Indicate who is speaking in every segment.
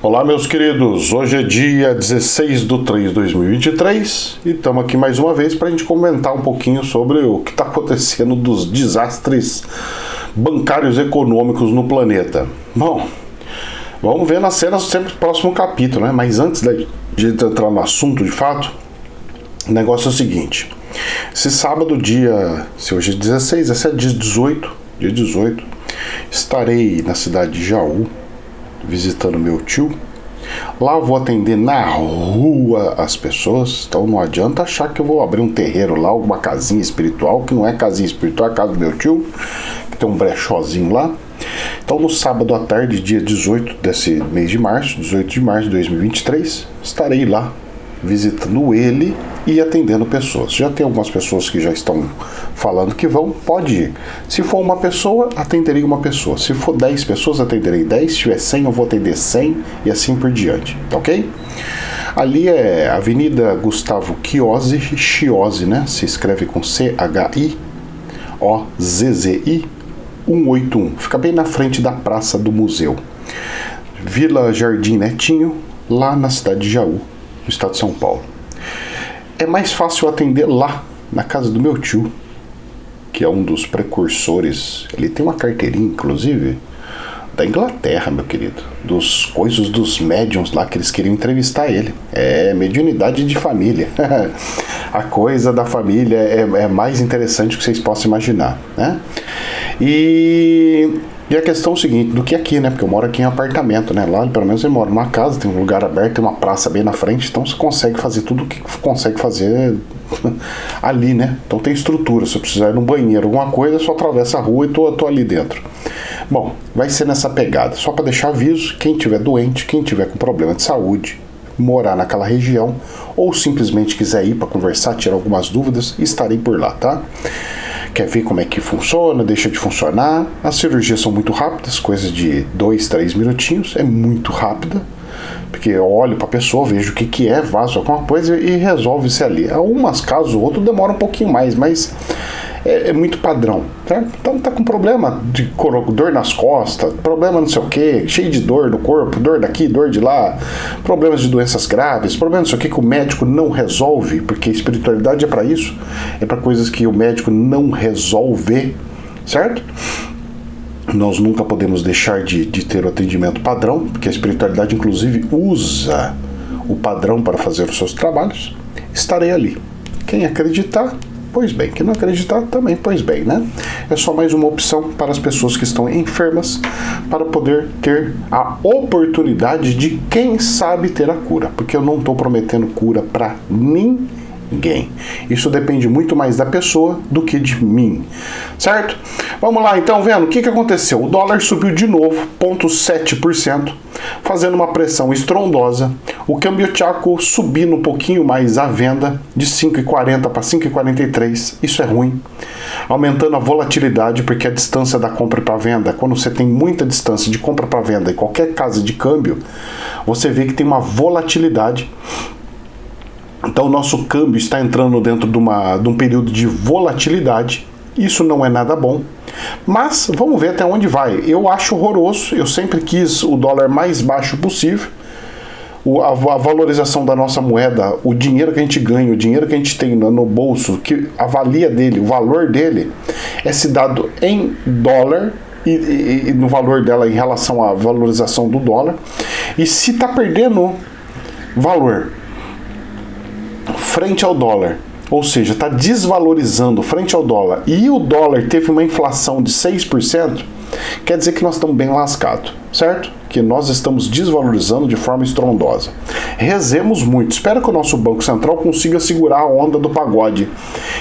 Speaker 1: Olá, meus queridos, hoje é dia 16/3/2023 e estamos aqui mais uma vez para a gente comentar um pouquinho sobre o que está acontecendo dos desastres bancários econômicos no planeta. Bom, vamos ver nas cenas sempre do próximo capítulo, né? Mas antes de entrar no assunto de fato, o negócio é o seguinte: esse sábado, se hoje é 16, esse é dia 18, estarei na cidade de Jaú, visitando meu tio. Lá eu vou atender na rua as pessoas, então não adianta achar que eu vou abrir um terreiro lá, alguma casinha espiritual, que não é casinha espiritual, é a casa do meu tio, que tem um brechózinho lá. Então no sábado à tarde, dia 18 desse mês de março, 18 de março de 2023, estarei lá visitando ele e atendendo pessoas. Já tem algumas pessoas que já estão falando que vão, pode ir. Se for uma pessoa, atenderei uma pessoa. Se for 10 pessoas, atenderei 10. Se tiver 100, eu vou atender 100 e assim por diante, ok? Ali é Avenida Gustavo Chiozzi, né? Se escreve com Chizzi, 181. Fica bem na frente da Praça do Museu. Vila Jardim Netinho, lá na cidade de Jaú, no estado de São Paulo. É mais fácil atender lá, na casa do meu tio, que é um dos precursores. Ele tem uma carteirinha, inclusive, da Inglaterra, meu querido. Dos médiums lá que eles queriam entrevistar ele. É mediunidade de família. A coisa da família é mais interessante do que vocês possam imaginar, né? E a questão é o seguinte, do que aqui, né? Porque eu moro aqui em apartamento, né? Lá, pelo menos, eu moro numa casa, tem um lugar aberto, tem uma praça bem na frente, então você consegue fazer tudo o que consegue fazer ali, né? Então tem estrutura, se eu precisar ir no banheiro, alguma coisa, eu só atravesso a rua e tô ali dentro. Bom, vai ser nessa pegada, só para deixar aviso, quem tiver doente, quem tiver com problema de saúde, morar naquela região, ou simplesmente quiser ir para conversar, tirar algumas dúvidas, estarei por lá, tá? Quer ver como é que funciona, deixa de funcionar. As cirurgias são muito rápidas, coisa de 2, 3 minutinhos, é muito rápida, porque eu olho para a pessoa, vejo o que é, vaso alguma coisa e resolve-se ali. Alguns casos, o outro demora um pouquinho mais, mas é muito padrão, tá? Então tá com problema de dor nas costas, problema não sei o que, cheio de dor no corpo, dor daqui, dor de lá, problemas de doenças graves, problemas não sei o que o médico não resolve, porque a espiritualidade é para isso, é para coisas que o médico não resolve, certo? Nós nunca podemos deixar de ter o atendimento padrão, porque a espiritualidade inclusive usa o padrão para fazer os seus trabalhos. Estarei ali. Quem acreditar, pois bem, quem não acreditar também, pois bem, né? É só mais uma opção para as pessoas que estão enfermas, para poder ter a oportunidade de, quem sabe, ter a cura, porque eu não estou prometendo cura para ninguém. Isso depende muito mais da pessoa do que de mim, certo? Vamos lá então, vendo o que aconteceu. O dólar subiu de novo, 0,7%, fazendo uma pressão estrondosa. O câmbio tchaco subindo um pouquinho mais a venda, de 5,40 para 5,43. Isso é ruim. Aumentando a volatilidade, porque a distância da compra para venda, quando você tem muita distância de compra para venda em qualquer casa de câmbio, você vê que tem uma volatilidade. Então o nosso câmbio está entrando dentro de um período de volatilidade. Isso não é nada bom. Mas vamos ver até onde vai. Eu acho horroroso. Eu sempre quis o dólar mais baixo possível. A valorização da nossa moeda, o dinheiro que a gente ganha, o dinheiro que a gente tem no bolso, que a valia dele, o valor dele, é se dado em dólar e no valor dela em relação à valorização do dólar. E se está perdendo valor frente ao dólar, ou seja, está desvalorizando frente ao dólar, e o dólar teve uma inflação de 6%, quer dizer que nós estamos bem lascados, certo? Que nós estamos desvalorizando de forma estrondosa. Rezemos muito, espero que o nosso Banco Central consiga segurar a onda do pagode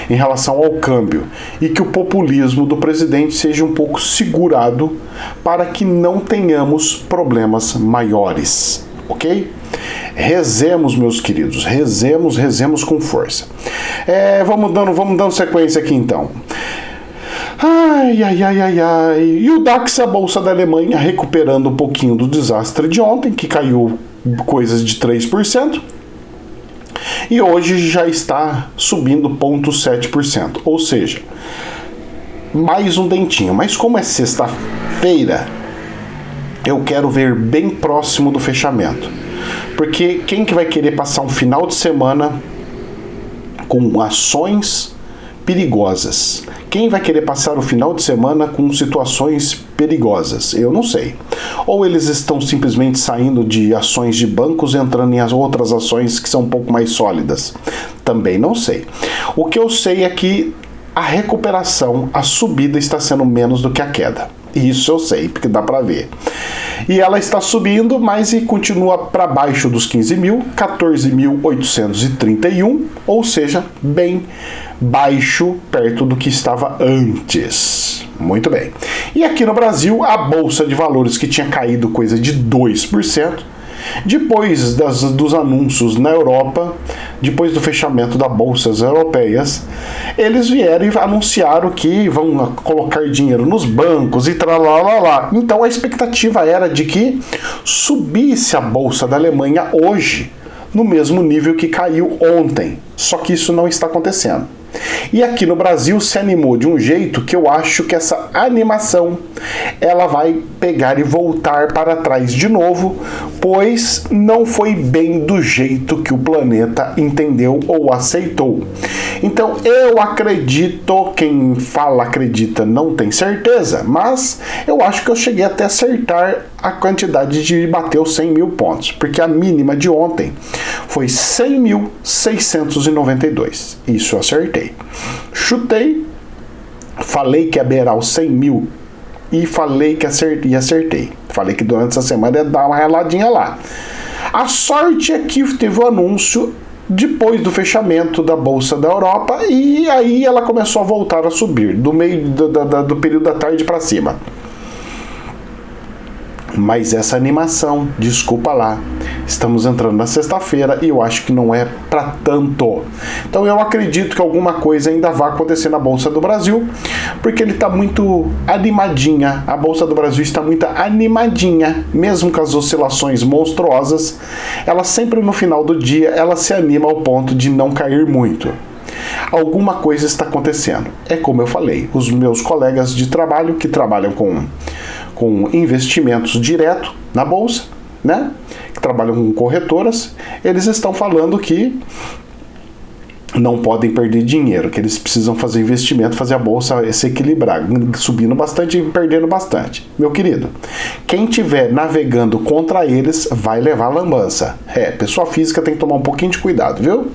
Speaker 1: em relação ao câmbio, e que o populismo do presidente seja um pouco segurado para que não tenhamos problemas maiores, ok? Rezemos, meus queridos, rezemos com força. Vamos dando sequência aqui então. Ai. E o DAX, a bolsa da Alemanha, recuperando um pouquinho do desastre de ontem, que caiu coisas de 3%. E hoje já está subindo 0,7%. Ou seja, mais um dentinho. Mas como é sexta-feira, eu quero ver bem próximo do fechamento. Porque quem que vai querer passar um final de semana com ações perigosas? Quem vai querer passar o final de semana com situações perigosas? Eu não sei. Ou eles estão simplesmente saindo de ações de bancos e entrando em outras ações que são um pouco mais sólidas? Também não sei. O que eu sei é que a recuperação, a subida está sendo menos do que a queda. Isso eu sei, porque dá para ver. E ela está subindo, mas e continua para baixo dos 15 mil, 14.831, ou seja, bem baixo, perto do que estava antes. Muito bem. E aqui no Brasil, a Bolsa de Valores, que tinha caído coisa de 2%, depois dos anúncios na Europa, depois do fechamento das bolsas europeias, eles vieram e anunciaram que vão colocar dinheiro nos bancos e tralalá. Então a expectativa era de que subisse a bolsa da Alemanha hoje, no mesmo nível que caiu ontem. Só que isso não está acontecendo. E aqui no Brasil se animou de um jeito que eu acho que essa animação ela vai pegar e voltar para trás de novo, pois não foi bem do jeito que o planeta entendeu ou aceitou. Então eu acredito, quem fala acredita não tem certeza, mas eu acho que eu cheguei até a acertar a quantidade de bater os 100 mil pontos, porque a mínima de ontem foi 100.692. Isso eu acertei. Chutei, falei que ia beirar os 100 mil e falei que acertei. Falei que durante essa semana ia dar uma reladinha lá. A sorte é que teve o anúncio depois do fechamento da Bolsa da Europa e aí ela começou a voltar a subir, do meio do período da tarde para cima. Mas essa animação, desculpa lá, estamos entrando na sexta-feira e eu acho que não é para tanto. Então eu acredito que alguma coisa ainda vai acontecer na Bolsa do Brasil, porque ele está muito animadinha, a Bolsa do Brasil está muito animadinha, mesmo com as oscilações monstruosas, ela sempre no final do dia, ela se anima ao ponto de não cair muito. Alguma coisa está acontecendo. É como eu falei, os meus colegas de trabalho que trabalham com investimentos direto na bolsa, né? Que trabalham com corretoras, eles estão falando que não podem perder dinheiro, que eles precisam fazer investimento, fazer a bolsa se equilibrar, subindo bastante e perdendo bastante. Meu querido, quem estiver navegando contra eles vai levar lambança. Pessoa física tem que tomar um pouquinho de cuidado, viu?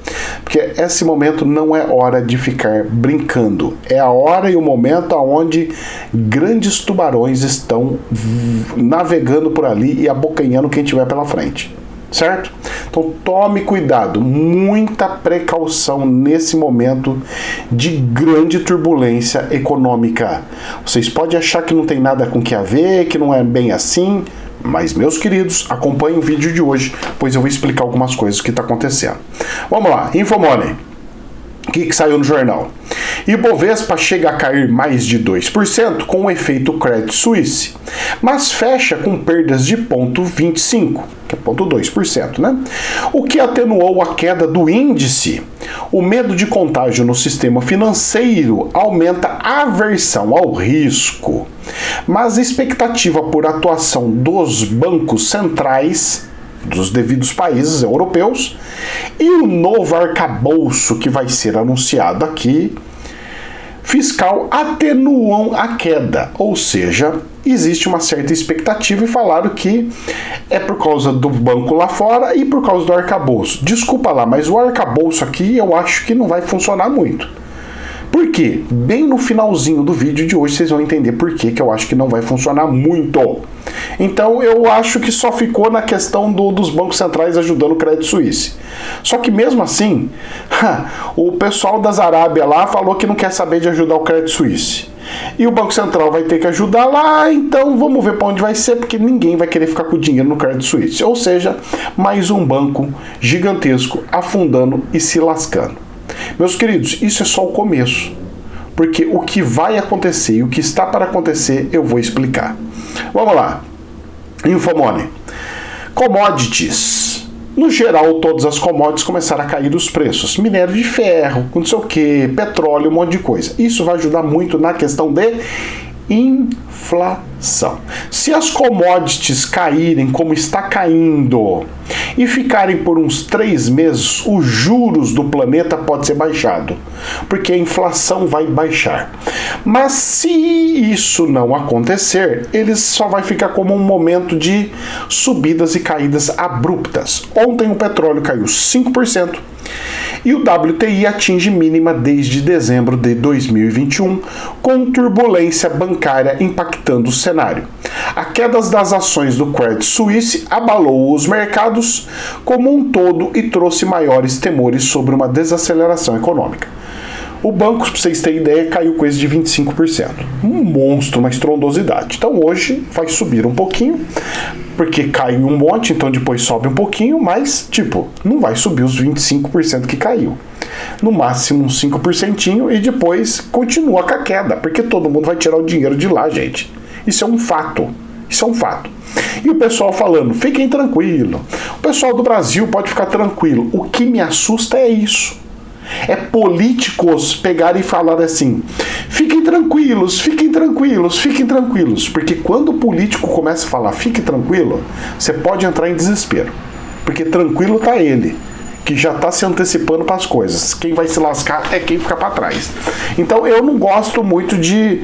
Speaker 1: Porque esse momento não é hora de ficar brincando. É a hora e o momento onde grandes tubarões estão navegando por ali e abocanhando quem estiver pela frente. Certo? Então tome cuidado, muita precaução nesse momento de grande turbulência econômica. Vocês podem achar que não tem nada com que a ver, que não é bem assim, mas meus queridos, acompanhem o vídeo de hoje, pois eu vou explicar algumas coisas que está acontecendo. Vamos lá, Infomoney. O que saiu no jornal? Ibovespa chega a cair mais de 2% com o efeito Credit Suisse, mas fecha com perdas de 0,25%, que é 0,2%, né? O que atenuou a queda do índice. O medo de contágio no sistema financeiro aumenta a aversão ao risco, mas a expectativa por atuação dos bancos centrais dos devidos países europeus e o novo arcabouço que vai ser anunciado aqui fiscal atenuam a queda, ou seja, existe uma certa expectativa e falaram que é por causa do banco lá fora e por causa do arcabouço. Desculpa lá, mas o arcabouço aqui eu acho que não vai funcionar muito. Por quê? Bem no finalzinho do vídeo de hoje vocês vão entender por que eu acho que não vai funcionar muito. Então eu acho que só ficou na questão dos bancos centrais ajudando o Credit Suisse. Só que mesmo assim, o pessoal das Arábia lá falou que não quer saber de ajudar o Credit Suisse. E o Banco Central vai ter que ajudar lá, então vamos ver para onde vai ser, porque ninguém vai querer ficar com o dinheiro no Credit Suisse. Ou seja, mais um banco gigantesco afundando e se lascando. Meus queridos, isso é só o começo, porque o que vai acontecer e o que está para acontecer eu vou explicar. Vamos lá. Infomoney. Commodities. No geral, todas as commodities começaram a cair os preços. Minério de ferro, não sei o que, petróleo, um monte de coisa. Isso vai ajudar muito na questão de inflação. Se as commodities caírem como está caindo e ficarem por uns 3 meses, os juros do planeta pode ser baixado, porque a inflação vai baixar. Mas se isso não acontecer, ele só vai ficar como um momento de subidas e caídas abruptas. Ontem o petróleo caiu 5%. E o WTI atinge mínima desde dezembro de 2021, com turbulência bancária impactando o cenário. A queda das ações do Credit Suisse abalou os mercados como um todo e trouxe maiores temores sobre uma desaceleração econômica. O banco, para vocês terem ideia, caiu coisa de 25%. Um monstro, uma estrondosidade. Então hoje vai subir um pouquinho, porque caiu um monte, então depois sobe um pouquinho, mas, não vai subir os 25% que caiu. No máximo uns 5% e depois continua com a queda, porque todo mundo vai tirar o dinheiro de lá, gente. Isso é um fato. Isso é um fato. E o pessoal falando, fiquem tranquilos. O pessoal do Brasil pode ficar tranquilo. O que me assusta é isso. É políticos pegarem e falar assim, fiquem tranquilos, fiquem tranquilos, fiquem tranquilos. Porque quando o político começa a falar fique tranquilo, você pode entrar em desespero. Porque tranquilo tá ele, que já tá se antecipando para as coisas. Quem vai se lascar é quem fica para trás. Então eu não gosto muito de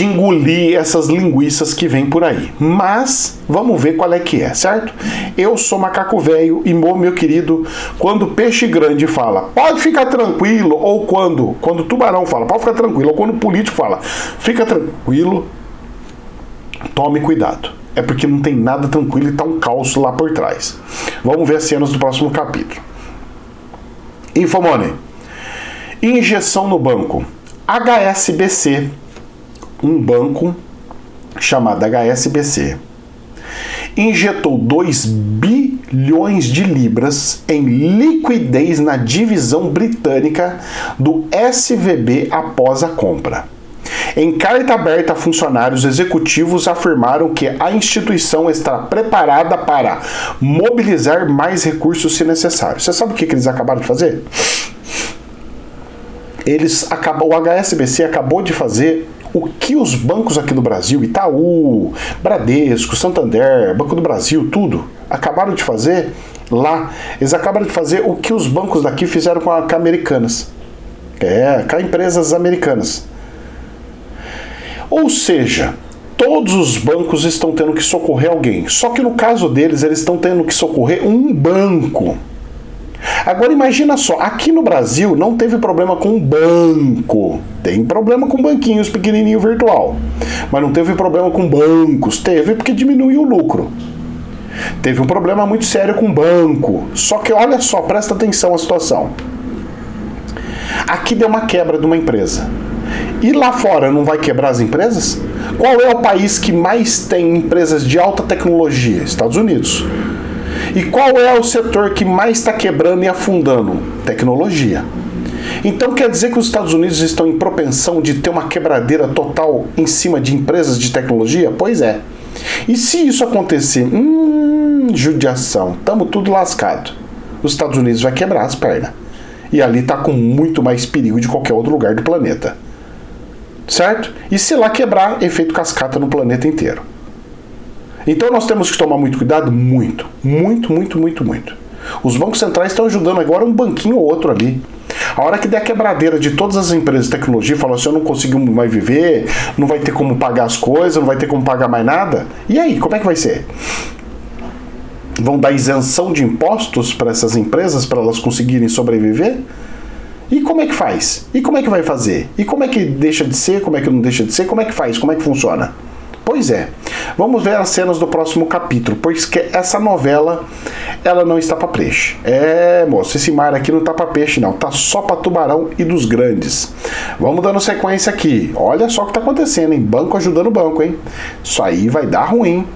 Speaker 1: engolir essas linguiças que vem por aí. Mas vamos ver qual é que é, certo? Eu sou macaco velho e meu querido, quando peixe grande fala, pode ficar tranquilo, ou quando tubarão fala, pode ficar tranquilo, ou quando o político fala, fica tranquilo, tome cuidado. É porque não tem nada tranquilo e tá um caos lá por trás. Vamos ver as cenas do próximo capítulo. Infomoney. Injeção no banco. HSBC. Um banco chamado HSBC injetou 2 bilhões de libras em liquidez na divisão britânica do SVB após a compra. Em carta aberta a funcionários executivos afirmaram que a instituição está preparada para mobilizar mais recursos se necessário. Você sabe o que eles acabaram de fazer? O HSBC acabou de fazer o que os bancos aqui do Brasil, Itaú, Bradesco, Santander, Banco do Brasil, tudo, acabaram de fazer lá. Eles acabaram de fazer o que os bancos daqui fizeram com Americanas. Com empresas americanas. Ou seja, todos os bancos estão tendo que socorrer alguém. Só que no caso deles, eles estão tendo que socorrer um banco. Agora imagina só, aqui no Brasil não teve problema com banco. Tem problema com banquinhos pequenininho virtual. Mas não teve problema com bancos. Teve porque diminuiu o lucro. Teve um problema muito sério com banco. Só que olha só, presta atenção à situação. Aqui deu uma quebra de uma empresa. E lá fora não vai quebrar as empresas? Qual é o país que mais tem empresas de alta tecnologia? Estados Unidos. E qual é o setor que mais está quebrando e afundando? Tecnologia. Então quer dizer que os Estados Unidos estão em propensão de ter uma quebradeira total em cima de empresas de tecnologia? Pois é. E se isso acontecer? Judiação. Estamos tudo lascado. Os Estados Unidos vai quebrar as pernas. E ali está com muito mais perigo de qualquer outro lugar do planeta. Certo? E se lá quebrar, efeito cascata no planeta inteiro. Então nós temos que tomar muito cuidado, muito. Os bancos centrais estão ajudando agora um banquinho ou outro ali. A hora que der a quebradeira de todas as empresas de tecnologia, falar assim, eu não consigo mais viver, não vai ter como pagar as coisas, não vai ter como pagar mais nada. E aí, como é que vai ser? Vão dar isenção de impostos para essas empresas, para elas conseguirem sobreviver? E como é que faz? E como é que vai fazer? E como é que deixa de ser? Como é que não deixa de ser? Como é que faz? Como é que funciona? Pois é, vamos ver as cenas do próximo capítulo, porque essa novela, ela não está para peixe. Moço, esse mar aqui não tá para peixe não, tá só para tubarão e dos grandes. Vamos dando sequência aqui, olha só o que tá acontecendo, hein? Banco ajudando o banco, hein? Isso aí vai dar ruim,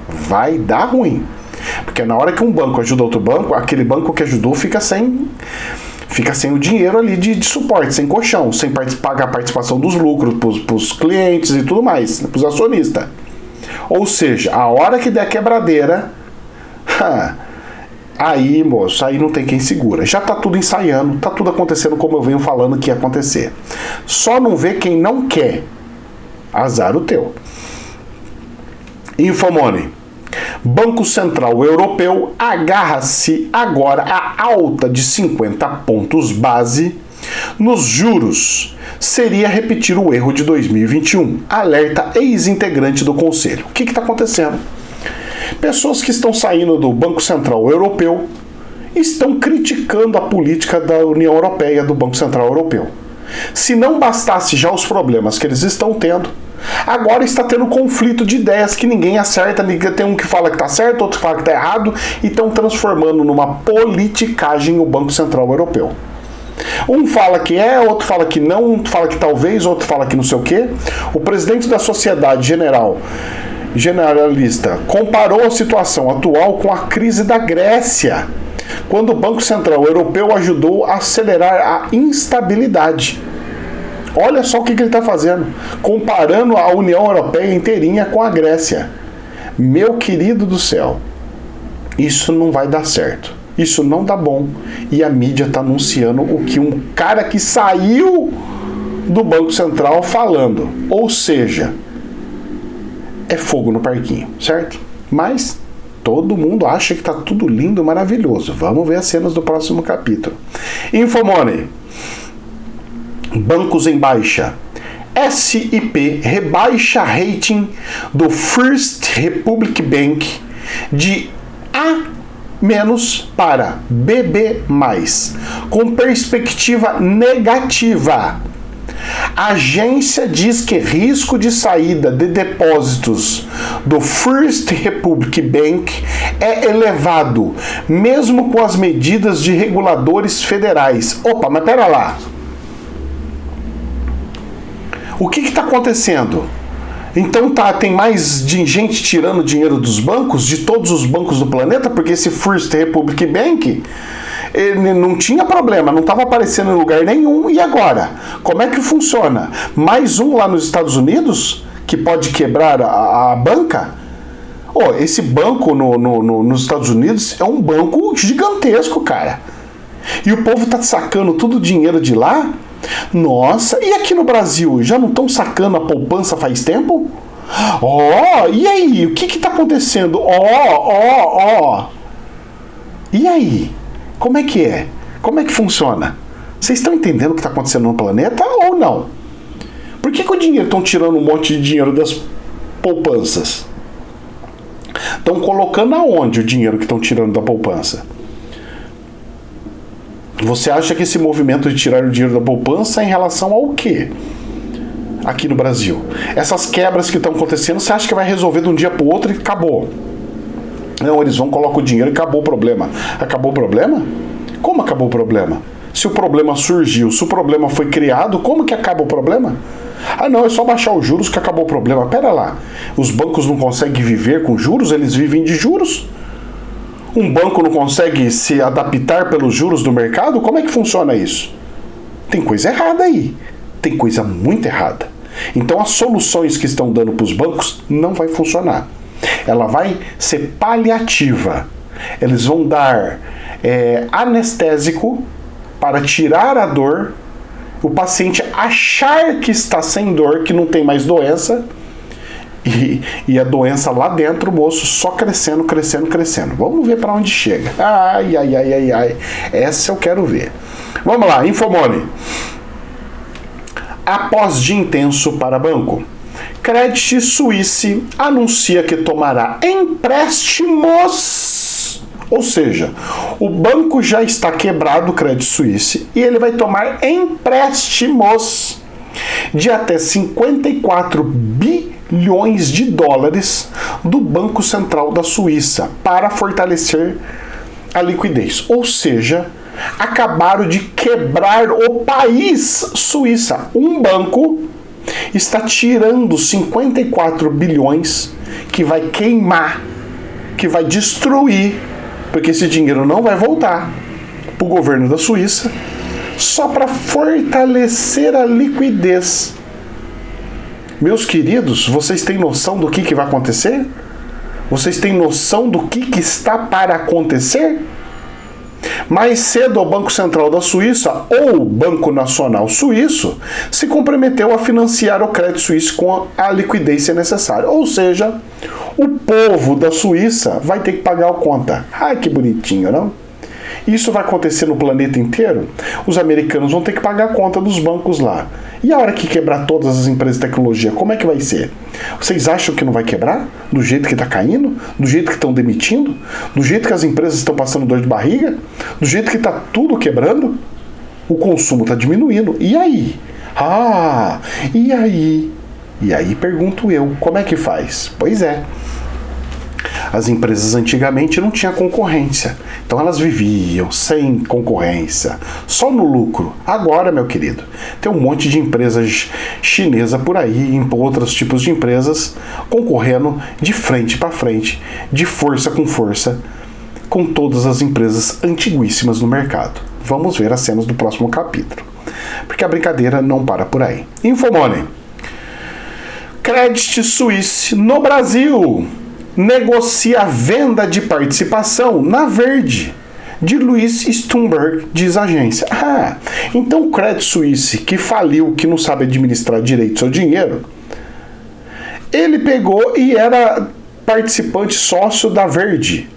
Speaker 1: porque na hora que um banco ajuda outro banco, aquele banco que ajudou fica sem o dinheiro ali de suporte, sem colchão, sem pagar a participação dos lucros para os clientes e tudo mais, para os acionistas. Ou seja, a hora que der quebradeira, aí, moço, aí não tem quem segura. Já tá tudo ensaiando, tá tudo acontecendo como eu venho falando que ia acontecer. Só não vê quem não quer. Azar o teu. Infomoney. Banco Central Europeu agarra-se agora à alta de 50 pontos base nos juros. Seria repetir o erro de 2021. Alerta ex-integrante do Conselho. O que está acontecendo? Pessoas que estão saindo do Banco Central Europeu estão criticando a política da União Europeia, do Banco Central Europeu. Se não bastasse já os problemas que eles estão tendo, agora está tendo conflito de ideias que ninguém acerta, tem um que fala que está certo, outro que fala que está errado, e estão transformando numa politicagem o Banco Central Europeu. Um fala que é, outro fala que não, um fala que talvez, outro fala que não sei o quê. O presidente da Sociedade Generalista comparou a situação atual com a crise da Grécia, quando o Banco Central Europeu ajudou a acelerar a instabilidade. Olha só o que ele está fazendo, comparando a União Europeia inteirinha com a Grécia. Meu querido do céu, isso não vai dar certo. Isso não dá bom. E a mídia está anunciando o que um cara que saiu do Banco Central falando. Ou seja, é fogo no parquinho, certo? Mas todo mundo acha que está tudo lindo, maravilhoso. Vamos ver as cenas do próximo capítulo. Infomoney. Bancos em baixa. SIP rebaixa rating do First Republic Bank de A- para BB+, com perspectiva negativa. A agência diz que risco de saída de depósitos do First Republic Bank é elevado, mesmo com as medidas de reguladores federais. Opa, mas pera lá. O que está acontecendo? Então tem mais gente tirando dinheiro dos bancos, de todos os bancos do planeta, porque esse First Republic Bank ele não tinha problema, não estava aparecendo em lugar nenhum. E agora? Como é que funciona? Mais um lá nos Estados Unidos que pode quebrar a banca? Esse banco nos Estados Unidos é um banco gigantesco, cara. E o povo tá sacando todo o dinheiro de lá. Nossa, e aqui no Brasil, já não estão sacando a poupança faz tempo? E aí, o que tá acontecendo? E aí? Como é que é? Como é que funciona? Vocês estão entendendo o que está acontecendo no planeta ou não? Por que o dinheiro estão tirando um monte de dinheiro das poupanças? Estão colocando aonde o dinheiro que estão tirando da poupança? Você acha que esse movimento de tirar o dinheiro da poupança é em relação ao quê? Aqui no Brasil. Essas quebras que estão acontecendo, você acha que vai resolver de um dia para o outro e acabou? Não, eles vão, colocam o dinheiro e acabou o problema. Acabou o problema? Como acabou o problema? Se o problema surgiu, se o problema foi criado, como que acaba o problema? Não, é só baixar os juros que acabou o problema. Pera lá, os bancos não conseguem viver com juros? Eles vivem de juros? Um banco não consegue se adaptar pelos juros do mercado? Como é que funciona isso? Tem coisa errada aí. Tem coisa muito errada. Então as soluções que estão dando para os bancos não vai funcionar. Ela vai ser paliativa. Eles vão dar anestésico para tirar a dor, o paciente achar que está sem dor, que não tem mais doença, e a doença lá dentro, moço, só crescendo, crescendo, crescendo. Vamos ver para onde chega. Ai. Essa eu quero ver. Vamos lá, Infomoney. Após dia intenso para banco, Credit Suisse anuncia que tomará empréstimos. Ou seja, o banco já está quebrado, o Credit Suisse, e ele vai tomar empréstimos de até 54 bilhões de dólares do Banco Central da Suíça para fortalecer a liquidez. Ou seja, acabaram de quebrar o país Suíça. Um banco está tirando 54 bilhões que vai queimar, que vai destruir, porque esse dinheiro não vai voltar para o governo da Suíça, só para fortalecer a liquidez. Meus queridos, vocês têm noção do que vai acontecer? Vocês têm noção do que está para acontecer? Mais cedo, o Banco Central da Suíça, ou Banco Nacional Suíço, se comprometeu a financiar o Credit Suisse com a liquidez necessária. Ou seja, o povo da Suíça vai ter que pagar a conta. Ai, que bonitinho, não? Isso vai acontecer no planeta inteiro? Os americanos vão ter que pagar a conta dos bancos lá. E a hora que quebrar todas as empresas de tecnologia, como é que vai ser? Vocês acham que não vai quebrar? Do jeito que está caindo? Do jeito que estão demitindo? Do jeito que as empresas estão passando dor de barriga? Do jeito que está tudo quebrando? O consumo está diminuindo. E aí? E aí? E aí pergunto eu, como é que faz? Pois é. As empresas antigamente não tinham concorrência, então elas viviam sem concorrência, só no lucro. Agora, meu querido, tem um monte de empresas chinesas por aí, em outros tipos de empresas, concorrendo de frente para frente, de força, com todas as empresas antiguíssimas no mercado. Vamos ver as cenas do próximo capítulo, porque a brincadeira não para por aí. Infomoney. Credit Suisse no Brasil negocia a venda de participação na Verde, de Luiz Stumberg, diz a agência. Então o Credit Suisse, que faliu, que não sabe administrar direito seu dinheiro, ele pegou e era participante sócio da Verde.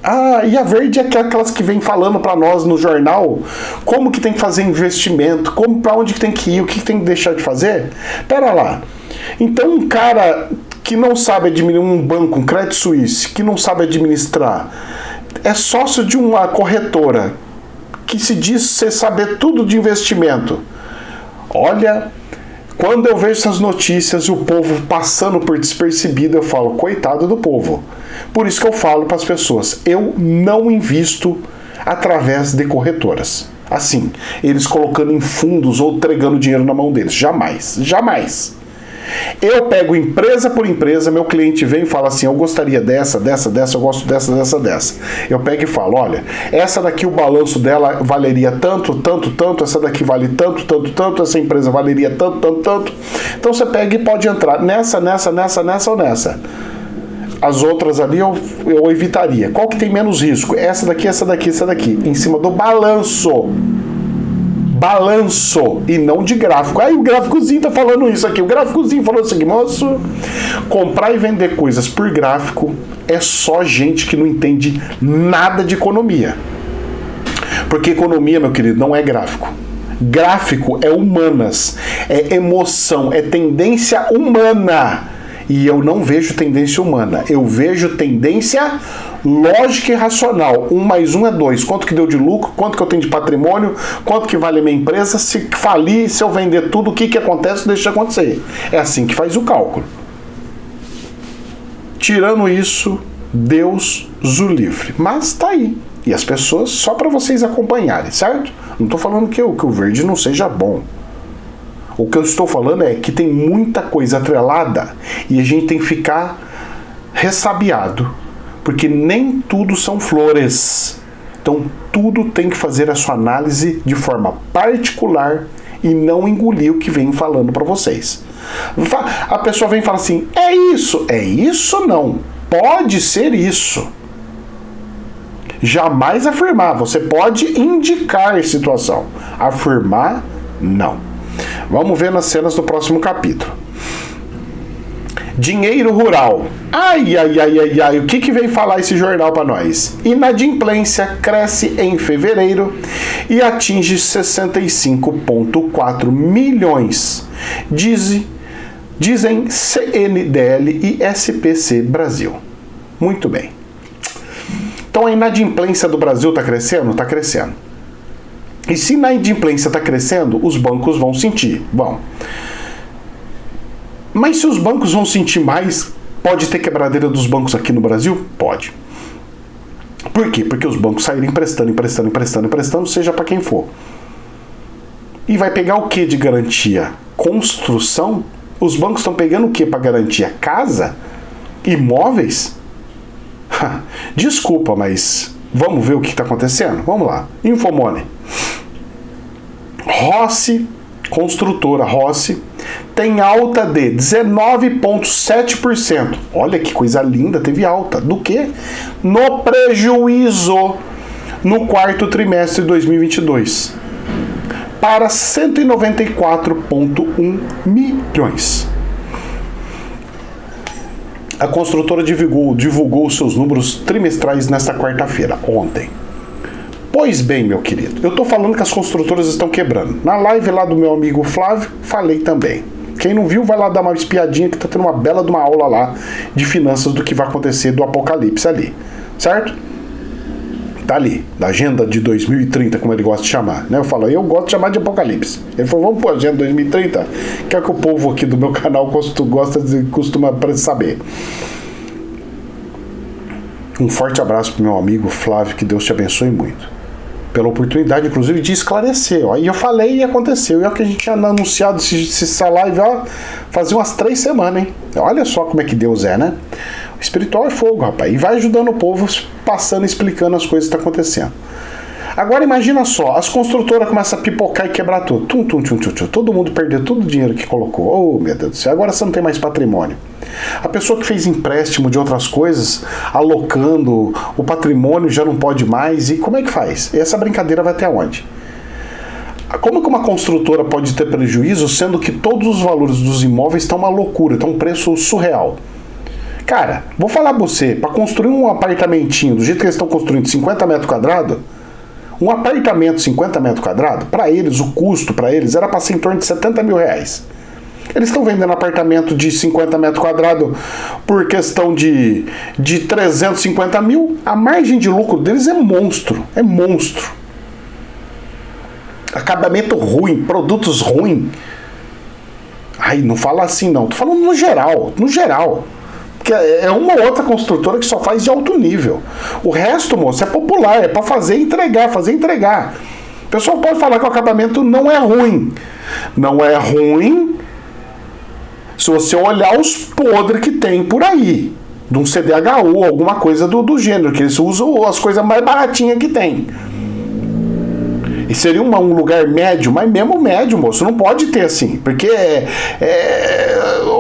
Speaker 1: E a Verde é aquelas que vem falando para nós no jornal como que tem que fazer investimento, para onde que tem que ir, o que tem que deixar de fazer. Pera lá. Então um cara que não sabe administrar um banco, um Credit Suisse, que não sabe administrar, é sócio de uma corretora que se diz ser saber tudo de investimento. Olha, quando eu vejo essas notícias e o povo passando por despercebido, eu falo, coitado do povo. Por isso que eu falo para as pessoas, eu não invisto através de corretoras. Assim, eles colocando em fundos ou entregando dinheiro na mão deles. Jamais, jamais. Eu pego empresa por empresa, meu cliente vem e fala assim, eu gostaria dessa, eu gosto dessa. Eu pego e falo, olha, essa daqui o balanço dela valeria tanto, essa daqui vale tanto, essa empresa valeria tanto. Então você pega e pode entrar nessa ou nessa. As outras ali eu evitaria. Qual que tem menos risco? Essa daqui, em cima do balanço e não de gráfico. Aí o gráficozinho tá falando isso aqui. O gráficozinho falou assim, moço, comprar e vender coisas por gráfico é só gente que não entende nada de economia. Porque economia, meu querido, não é gráfico. Gráfico é humanas, é emoção, é tendência humana. E eu não vejo tendência humana, eu vejo tendência lógica e racional. 1 mais 1 é 2. Quanto que deu de lucro, quanto que eu tenho de patrimônio, quanto que vale a minha empresa, se falir, se eu vender tudo, o que acontece, deixa acontecer. É assim que faz o cálculo. Tirando isso, Deus o livre. Mas tá aí. E as pessoas, só para vocês acompanharem, certo? Não tô falando que o verde não seja bom. O que eu estou falando é que tem muita coisa atrelada e a gente tem que ficar ressabiado, porque nem tudo são flores. Então tudo tem que fazer a sua análise de forma particular e não engolir o que vem falando para vocês. A pessoa vem e fala assim, é isso não, pode ser isso. Jamais afirmar, você pode indicar a situação, afirmar não. Vamos ver nas cenas do próximo capítulo. Dinheiro rural. Ai, o que vem falar esse jornal para nós? Inadimplência cresce em fevereiro e atinge 65,4 milhões. Dizem CNDL e SPC Brasil. Muito bem. Então a inadimplência do Brasil está crescendo? Está crescendo. E se a inadimplência está crescendo, os bancos vão sentir. Bom, mas se os bancos vão sentir mais, pode ter quebradeira dos bancos aqui no Brasil? Pode. Por quê? Porque os bancos saíram emprestando, seja para quem for. E vai pegar o que de garantia? Construção? Os bancos estão pegando o que para garantia? Casa? Imóveis? Desculpa, mas vamos ver o que está acontecendo? Vamos lá. Infomoney. Rossi, construtora Rossi, tem alta de 19,7%. Olha que coisa linda, teve alta. Do quê? No prejuízo no quarto trimestre de 2022 para 194,1 milhões. A construtora divulgou seus números trimestrais nesta quarta-feira, ontem. Pois bem, meu querido, eu tô falando que as construtoras estão quebrando. Na live lá do meu amigo Flávio, falei também. Quem não viu, vai lá dar uma espiadinha que tá tendo uma bela de uma aula lá de finanças do que vai acontecer do apocalipse ali, certo? Tá ali, da agenda de 2030, como ele gosta de chamar, né? Eu gosto de chamar de apocalipse. Ele falou, vamos pôr a agenda 2030, que é o que o povo aqui do meu canal costuma saber. Um forte abraço pro meu amigo Flávio, que Deus te abençoe muito. Pela oportunidade, inclusive, de esclarecer. Ó. E eu falei e aconteceu. E é o que a gente tinha anunciado essa live, ó, fazia umas 3 semanas, hein? Olha só como é que Deus é, né? O espiritual é fogo, rapaz. E vai ajudando o povo, passando e explicando as coisas que estão acontecendo. Agora imagina só, as construtoras começam a pipocar e quebrar tudo. Todo mundo perdeu todo o dinheiro que colocou. Oh, meu Deus do céu. Agora você não tem mais patrimônio. A pessoa que fez empréstimo de outras coisas, alocando o patrimônio, já não pode mais. E como é que faz? E essa brincadeira vai até onde? Como que uma construtora pode ter prejuízo, sendo que todos os valores dos imóveis estão uma loucura, estão um preço surreal? Cara, vou falar pra você, para construir um apartamentinho do jeito que eles estão construindo, 50 metros quadrados, um apartamento 50 metros quadrados, para eles, o custo para eles era para ser em torno de 70 mil reais. Eles estão vendendo apartamento de 50 metros quadrados por questão de 350 mil. A margem de lucro deles é monstro. É monstro. Acabamento ruim, produtos ruins. Ai, não fala assim não. Tô falando no geral. No geral. Porque é uma ou outra construtora que só faz de alto nível. O resto, moço, é popular. É para fazer e entregar, fazer e entregar. O pessoal pode falar que o acabamento não é ruim. Não é ruim se você olhar os podres que tem por aí, de um CDHU, alguma coisa do gênero, que eles usam as coisas mais baratinhas que tem. E seria um lugar médio, mas mesmo médio, moço, não pode ter assim, porque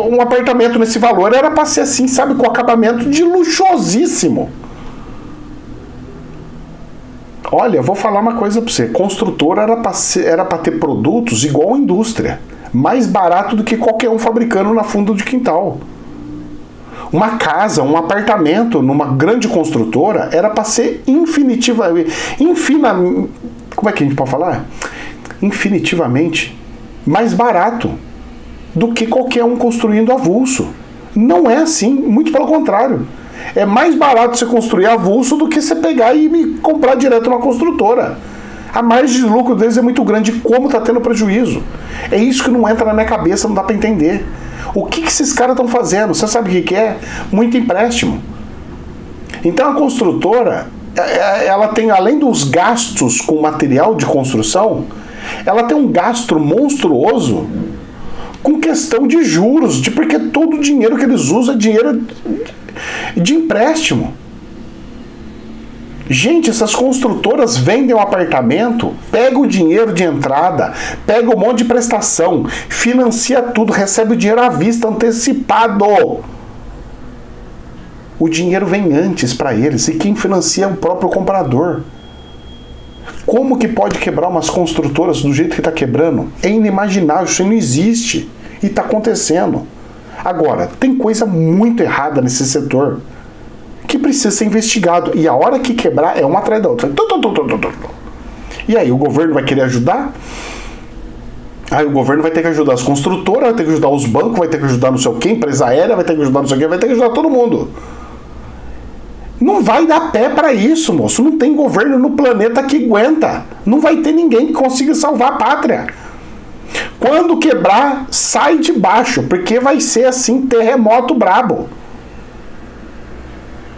Speaker 1: um apartamento nesse valor era para ser assim, sabe, com acabamento de luxuosíssimo. Olha, eu vou falar uma coisa para você, construtora era para ter produtos igual a indústria, mais barato do que qualquer um fabricando na fundo de quintal. Uma casa, um apartamento numa grande construtora era para ser como é que a gente pode falar? Infinitivamente mais barato do que qualquer um construindo avulso. Não é assim, muito pelo contrário. É mais barato você construir avulso do que você pegar e comprar direto numa construtora. A margem de lucro deles é muito grande, como está tendo prejuízo. É isso que não entra na minha cabeça, não dá para entender. O que esses caras estão fazendo? Você sabe o que é? Muito empréstimo. Então a construtora, ela tem, além dos gastos com material de construção, ela tem um gasto monstruoso com questão de juros, porque todo o dinheiro que eles usam é dinheiro de empréstimo. Gente, essas construtoras vendem um apartamento, pega o dinheiro de entrada, pega um monte de prestação, financia tudo, recebe o dinheiro à vista, antecipado. O dinheiro vem antes para eles, e quem financia é o próprio comprador. Como que pode quebrar umas construtoras do jeito que está quebrando? É inimaginável, isso não existe. E está acontecendo. Agora, tem coisa muito errada nesse setor que precisa ser investigado. E a hora que quebrar é uma atrás da outra. E aí, o governo vai querer ajudar? Aí o governo vai ter que ajudar as construtoras, vai ter que ajudar os bancos, vai ter que ajudar não sei o que, empresa aérea, vai ter que ajudar não sei o que, vai ter que ajudar todo mundo. Não vai dar pé para isso, moço. Não tem governo no planeta que aguenta. Não vai ter ninguém que consiga salvar a pátria. Quando quebrar, sai de baixo, porque vai ser assim, terremoto brabo.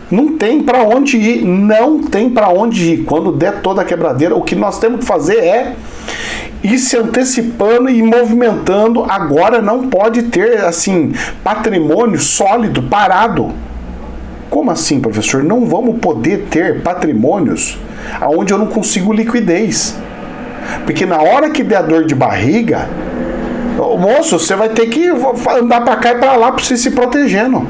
Speaker 1: Não tem para onde ir, não tem para onde ir. Quando der toda a quebradeira, o que nós temos que fazer é ir se antecipando e movimentando. Agora não pode ter, assim, patrimônio sólido, parado. Como assim, professor? Não vamos poder ter patrimônios onde eu não consigo liquidez. Porque na hora que der dor de barriga, moço, você vai ter que andar para cá e para lá para você se protegendo.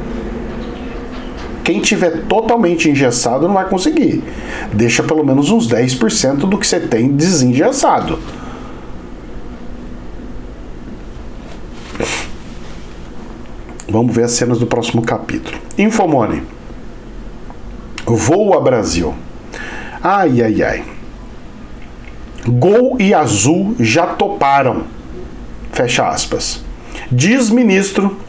Speaker 1: Quem tiver totalmente engessado não vai conseguir. Deixa pelo menos uns 10% do que você tem desengessado. Vamos ver as cenas do próximo capítulo. Infomoney. Voa Brasil. Ai, ai, ai. Gol e Azul já toparam. Fecha aspas. Diz ministro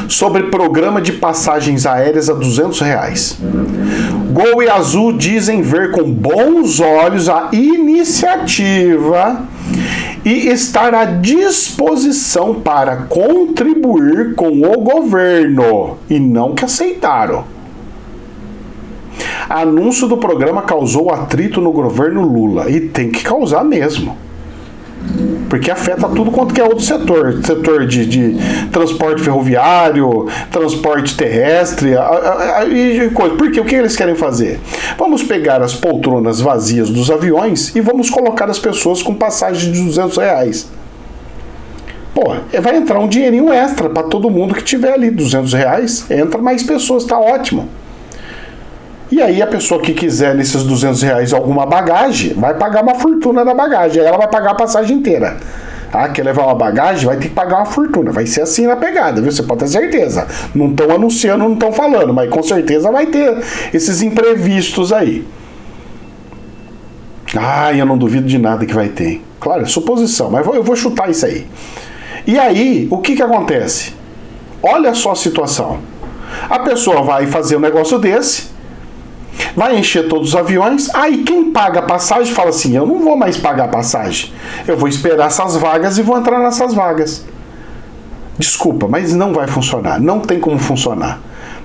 Speaker 1: sobre programa de passagens aéreas a R$200. Gol e Azul dizem ver com bons olhos a iniciativa e estar à disposição para contribuir com o governo, e não que aceitaram. Anúncio do programa causou atrito no governo Lula, e tem que causar mesmo. Porque afeta tudo quanto que é outro setor. Setor de transporte ferroviário, transporte terrestre e coisa. Porque o que eles querem fazer? Vamos pegar as poltronas vazias dos aviões e vamos colocar as pessoas com passagem de R$200. Pô, vai entrar um dinheirinho extra para todo mundo que tiver ali. R$200, entra mais pessoas, tá ótimo. E aí a pessoa que quiser nesses R$200 alguma bagagem, vai pagar uma fortuna da bagagem. Aí ela vai pagar a passagem inteira. Ah, quer levar uma bagagem? Vai ter que pagar uma fortuna. Vai ser assim na pegada, viu? Você pode ter certeza. Não estão anunciando, não estão falando, mas com certeza vai ter esses imprevistos aí. Ah, eu não duvido de nada que vai ter. Claro, é suposição, mas eu vou chutar isso aí. E aí, o que acontece? Olha só a situação. A pessoa vai fazer um negócio desse, vai encher todos os aviões, aí quem paga a passagem fala assim, eu não vou mais pagar a passagem, eu vou esperar essas vagas e vou entrar nessas vagas. Desculpa, mas não vai funcionar, não tem como funcionar.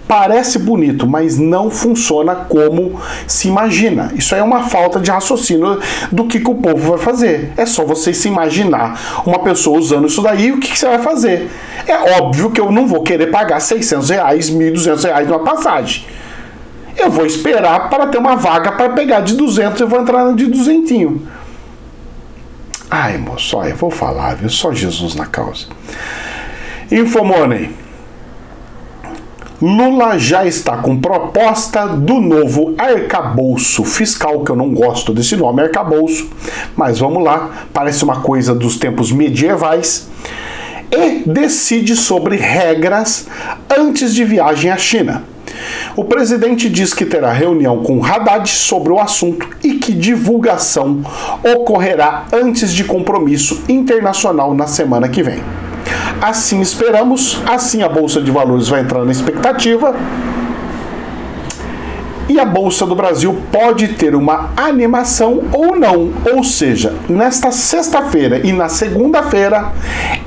Speaker 1: Parece bonito, mas não funciona como se imagina. Isso aí é uma falta de raciocínio do que o povo vai fazer. É só você se imaginar uma pessoa usando isso daí, o que você vai fazer? É óbvio que eu não vou querer pagar R$600, R$1.200 numa passagem. Eu vou esperar para ter uma vaga para pegar de 200 e eu vou entrar de 200. Ai, moço, olha, eu vou falar, viu? Só Jesus na causa. Infomoney. Lula já está com proposta do novo arcabouço fiscal, que eu não gosto desse nome, arcabouço, mas vamos lá, parece uma coisa dos tempos medievais, e decide sobre regras antes de viagem à China. O presidente diz que terá reunião com Haddad sobre o assunto e que divulgação ocorrerá antes de compromisso internacional na semana que vem. Assim esperamos, assim a Bolsa de Valores vai entrar na expectativa e a Bolsa do Brasil pode ter uma animação ou não. Ou seja, nesta sexta-feira e na segunda-feira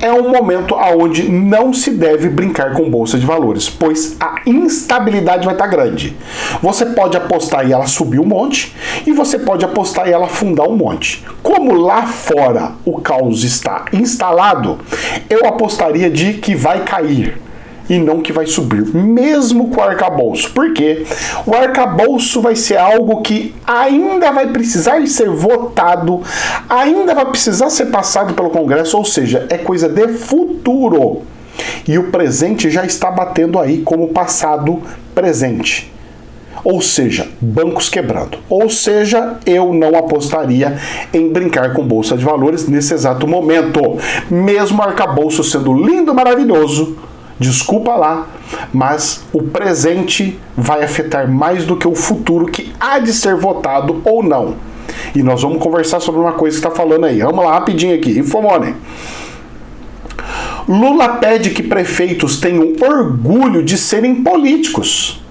Speaker 1: é um momento onde não se deve brincar com Bolsa de Valores, pois a instabilidade vai estar grande. Você pode apostar e ela subir um monte e você pode apostar e ela afundar um monte. Como lá fora o caos está instalado, eu apostaria de que vai cair e não que vai subir, mesmo com o arcabouço. Por quê? O arcabouço vai ser algo que ainda vai precisar ser votado, ainda vai precisar ser passado pelo Congresso, ou seja, é coisa de futuro. E o presente já está batendo aí como passado presente. Ou seja, bancos quebrando. Ou seja, eu não apostaria em brincar com Bolsa de Valores nesse exato momento. Mesmo o arcabouço sendo lindo, maravilhoso, desculpa lá, mas o presente vai afetar mais do que o futuro que há de ser votado ou não. E nós vamos conversar sobre uma coisa que está falando aí. Vamos lá, rapidinho aqui. Infomoney. Lula pede que prefeitos tenham orgulho de serem políticos.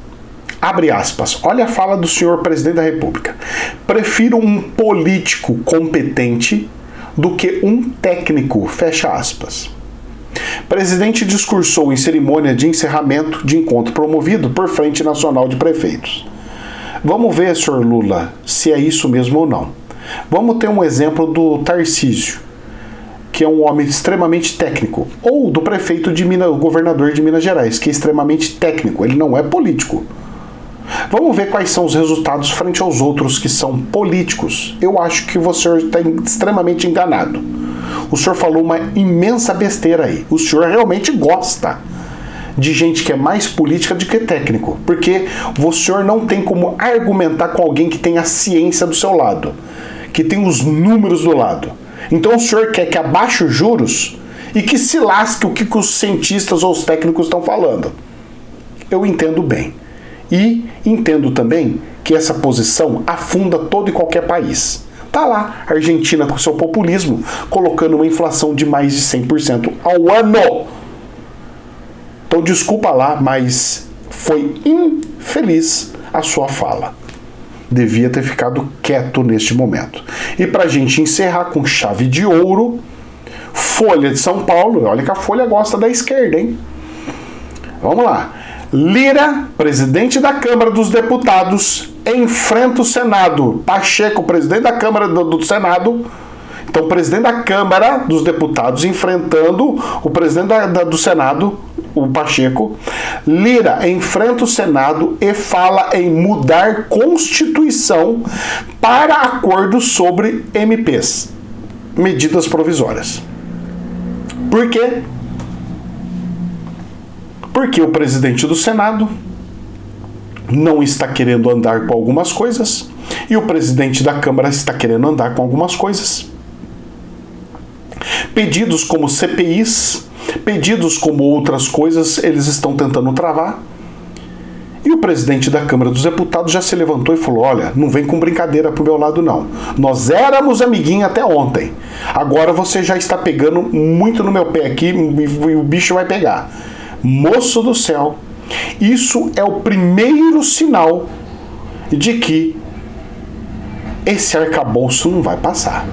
Speaker 1: Abre aspas. Olha a fala do senhor presidente da República. Prefiro um político competente do que um técnico. Fecha aspas. Presidente discursou em cerimônia de encerramento de encontro promovido por Frente Nacional de Prefeitos. Vamos ver, senhor Lula, se é isso mesmo ou não. Vamos ter um exemplo do Tarcísio, que é um homem extremamente técnico, ou do prefeito de Minas, o governador de Minas Gerais, que é extremamente técnico, ele não é político. Vamos ver quais são os resultados frente aos outros que são políticos. Eu acho que você está extremamente enganado. O senhor falou uma imensa besteira aí. O senhor realmente gosta de gente que é mais política do que técnico, porque o senhor não tem como argumentar com alguém que tem a ciência do seu lado, que tem os números do lado. Então o senhor quer que abaixe os juros e que se lasque o que os cientistas ou os técnicos estão falando. Eu entendo bem. E entendo também que essa posição afunda todo e qualquer país. Tá lá, a Argentina com seu populismo, colocando uma inflação de mais de 100% ao ano. Então desculpa lá, mas foi infeliz a sua fala. Devia ter ficado quieto neste momento. E pra gente encerrar com chave de ouro, Folha de São Paulo. Olha que a Folha gosta da esquerda, hein? Vamos lá. Lira, presidente da Câmara dos Deputados, enfrenta o Senado. Pacheco, presidente da Câmara do Senado. Então, o presidente da Câmara dos Deputados enfrentando o presidente do Senado, o Pacheco. Lira enfrenta o Senado e fala em mudar Constituição para acordo sobre MPs, medidas provisórias. Por quê? Porque o presidente do Senado não está querendo andar com algumas coisas e o presidente da Câmara está querendo andar com algumas coisas. Pedidos como CPIs, pedidos como outras coisas, eles estão tentando travar. E o presidente da Câmara dos Deputados já se levantou e falou: olha, não vem com brincadeira pro meu lado não. Nós éramos amiguinhos até ontem. Agora você já está pegando muito no meu pé aqui e o bicho vai pegar. Moço do céu, isso é o primeiro sinal de que esse arcabouço não vai passar.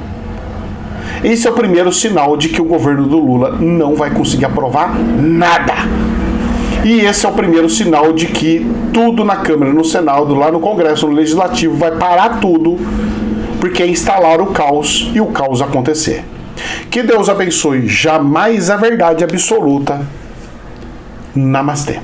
Speaker 1: Esse é o primeiro sinal de que o governo do Lula não vai conseguir aprovar nada. E esse é o primeiro sinal de que tudo na Câmara, no Senado, lá no Congresso, no Legislativo, vai parar tudo, porque é instalar o caos e o caos acontecer. Que Deus abençoe jamais a verdade absoluta. Namastê.